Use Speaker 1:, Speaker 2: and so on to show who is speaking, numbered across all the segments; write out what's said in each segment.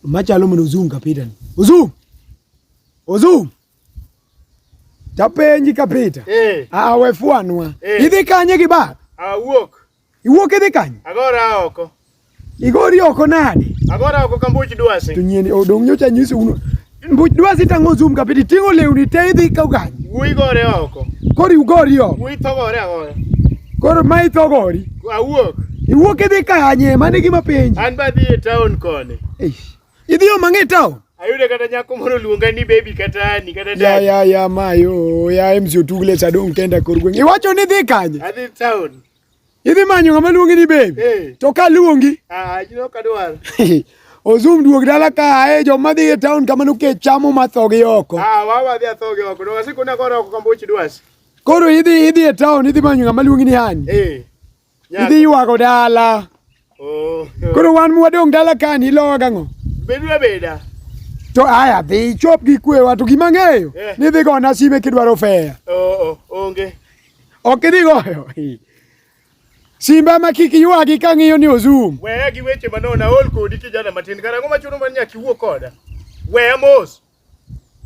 Speaker 1: Machalo mondo Ozoom kapita ni. Ozoom. Ozoom. Tapenji kapita. We fuanwa. Idhi kanye gi ba?
Speaker 2: Awuok.
Speaker 1: Iwuok idhi kanye?
Speaker 2: Agora oko.
Speaker 1: Igori oko nade?
Speaker 2: Agora oko kambuch dwasi.
Speaker 1: To nyien odong nyocha nyisi uno. Mbuch dwasi tango Ozoom kapita tingo lewni te idhi ka ganye.
Speaker 2: Wuoi gore oko.
Speaker 1: Kori ugori oko.
Speaker 2: Wuoi thogore agora.
Speaker 1: Koro mai thogori.
Speaker 2: Awuok.
Speaker 1: Iwuok idhi kanye? Mane gima penji.
Speaker 2: An badhi e town koni.
Speaker 1: Idhi yo mang'e town?
Speaker 2: Ayude kata nyako moro luonga ni baby kata ni kata dad.
Speaker 1: Ya mayo ya MC otugle sadong kenda kor gweng. Iwacho ni dhi kanye?
Speaker 2: Adhi town.
Speaker 1: Idhi manyo ng'ama luongi ni baby. To ka luongi?
Speaker 2: Jino kadwar.
Speaker 1: Ozoom duog dala ka joma dhi e town kamano ke chamo mathogi oko.
Speaker 2: Wawa dhi athogi oko. No asiku na gora oko kambuch dwasi.
Speaker 1: Koro idhi e town idhi manyo ng'ama luongi ni Hani. Idhi ywago dala. Koro wan mwadong dala ka ni lowa gang'o?
Speaker 2: Beda.
Speaker 1: To aya dhi chop gi kwewa to gima ng'eyo ni dhi gona sime kidwaro fea.
Speaker 2: Onge.
Speaker 1: Ok idhi goyo. Simba makiki ywagi ka ng'iyo ni Ozoom.
Speaker 2: Weya gi weche manona ol kodi kijana matin kara ng'oma chuno man nyaki wuo koda. Weya mos.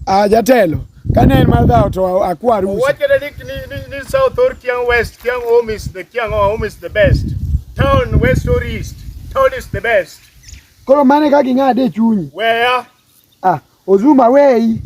Speaker 1: Jatelo. Kane en mar dhao to akwa rusa.
Speaker 2: What can I ni south or Kiang west, Kiang home is the best. Town west or east. Town is the best.
Speaker 1: Koro mane ka ging'ade chunyi.
Speaker 2: Weya.
Speaker 1: Ozoom awei.